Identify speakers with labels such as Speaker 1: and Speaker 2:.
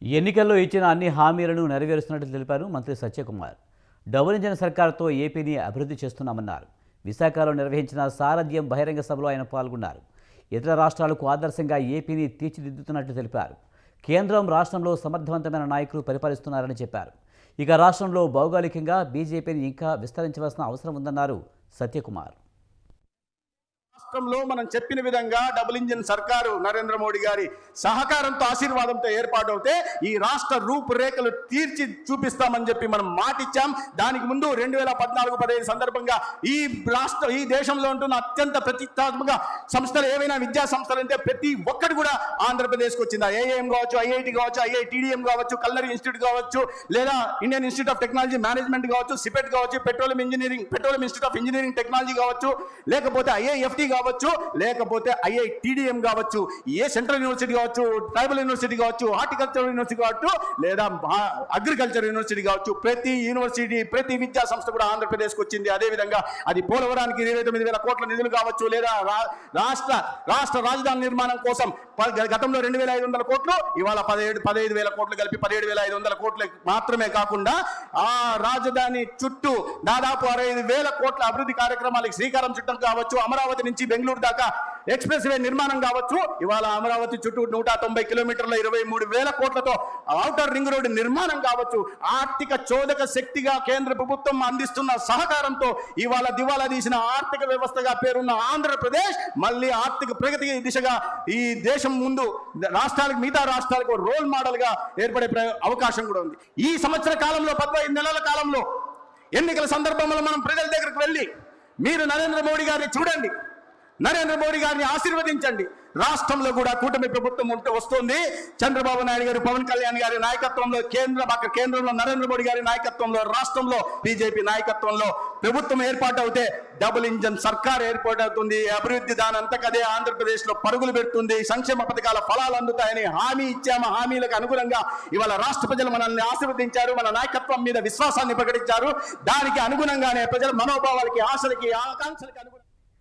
Speaker 1: ఎన్నికల్లో ఇచ్చిన అన్ని హామీలను నెరవేరుస్తున్నట్లు తెలిపారు మంత్రి సత్యకుమార్. డబుల్ ఇంజన్ సర్కారుతో ఏపీని అభివృద్ధి చేస్తున్నామన్నారు. విశాఖలో నిర్వహించిన సారథ్యం బహిరంగ సభలో ఆయన పాల్గొన్నారు. ఇతర రాష్ట్రాలకు ఆదర్శంగా ఏపీని తీర్చిదిద్దుతున్నట్లు తెలిపారు. కేంద్రం రాష్ట్రంలో సమర్థవంతమైన నాయకులు పరిపాలిస్తున్నారని చెప్పారు. ఇక రాష్ట్రంలో భౌగోళికంగా బీజేపీని ఇంకా విస్తరించవలసిన అవసరం ఉందన్నారు సత్యకుమార్.
Speaker 2: రాష్ట్రంలో మనం చెప్పిన విధంగా డబుల్ ఇంజిన్ సర్కారు నరేంద్ర మోడీ గారి సహకారంతో ఆశీర్వాదంతో ఏర్పాటవుతే ఈ రాష్ట్ర రూపురేఖలు తీర్చి చూపిస్తామని చెప్పి మనం మాటిచ్చాం. దానికి ముందు 2014-15 సందర్భంగా ఈ దేశంలో ఉంటున్న అత్యంత ప్రతిష్టాత్మక సంస్థలు ఏవైనా విద్యా సంస్థలు అంటే ప్రతి ఒక్కటి కూడా ఆంధ్రప్రదేశ్కి వచ్చింది. ఐఐఎం కావచ్చు, ఐఐటి కావచ్చు, ఐఐటిడిఎం కావచ్చు, కల్నరీ ఇన్స్టిట్యూట్ కావచ్చు, లేదా Indian institute of technology management కావచ్చు, సిపెట్ కావచ్చు, petroleum institute of engineering technology కావచ్చు, లేకపోతే ఐఐఎఫ్టి కావచ్చు, లేకపోతే ఐఐటిడిఎం కావచ్చు, ఏ సెంట్రల్ యూనివర్సిటీ కావచ్చు, ట్రైబల్ యూనివర్సిటీ కావచ్చు, హార్టికల్చర్ యూనివర్సిటీ కావచ్చు, లేదా అగ్రికల్చర్ యూనివర్సిటీ కావచ్చు, ప్రతి యూనివర్సిటీ ప్రతి విద్యా సంస్థ కూడా ఆంధ్రప్రదేశ్కి వచ్చింది. అదేవిధంగా అది పోలవరానికి 29,000 కోట్ల నిధులు కావచ్చు, లేదా రాష్ట్ర రాజధాని నిర్మాణం కోసం గతంలో 2,500 కోట్లు, ఇవాళ 15,000 కోట్లు కలిపి 17,500 కోట్లు మాత్రమే కాకుండా ఆ రాజధాని చుట్టూ దాదాపు 65,000 కోట్ల అభివృద్ధి కార్యక్రమాలకు శ్రీకారం చుట్టం కావచ్చు, అమరావతి నుంచి బెంగళూరు దాకా ఎక్స్ప్రెస్ వే నిర్మాణం కావచ్చు, ఇవాళ అమరావతి చుట్టూ 190 కిలోమీటర్ల 23,000 కోట్లతో ఔటర్ రింగ్ రోడ్డు నిర్మాణం కావచ్చు, ఆర్థిక చోదక శక్తిగా కేంద్ర ప్రభుత్వం అందిస్తున్న సహకారంతో ఇవాళ దివాలా తీసిన ఆర్థిక వ్యవస్థగా పేరున్న ఆంధ్రప్రదేశ్ మళ్ళీ ఆర్థిక ప్రగతి దిశగా ఈ దేశం ముందు మిగతా రాష్ట్రాలకు రోల్ మోడల్ గా ఏర్పడే అవకాశం కూడా ఉంది. ఈ సంవత్సర కాలంలో 15 నెలల కాలంలో ఎన్నికల సందర్భంలో మనం ప్రజల దగ్గరికి వెళ్ళి మీరు నరేంద్ర మోడీ గారిని చూడండి, నరేంద్ర మోడీ గారిని ఆశీర్వదించండి. రాష్ట్రంలో కూడా కూటమి ప్రభుత్వం వస్తుంది. చంద్రబాబు నాయుడు గారు, పవన్ కళ్యాణ్ గారి నాయకత్వంలో కేంద్రంలో నరేంద్ర మోడీ గారి నాయకత్వంలో, రాష్ట్రంలో బీజేపీ నాయకత్వంలో ప్రభుత్వం ఏర్పాటు అవుతే డబుల్ ఇంజన్ సర్కార్ ఏర్పాటు అవుతుంది. అభివృద్ధి దానంతకదే ఆంధ్రప్రదేశ్ లో పరుగులు పెడుతుంది. సంక్షేమ పథకాల ఫలాలు అందుతాయని హామీ ఇచ్చాము. హామీలకు అనుగుణంగా ఇవాళ రాష్ట్ర ప్రజలు మనల్ని ఆశీర్వదించారు, మన నాయకత్వం మీద విశ్వాసాన్ని ప్రకటించారు. దానికి అనుగుణంగానే ప్రజల మనోభావాలకి, ఆశలకి, ఆకాంక్షలకి అనుగుణంగా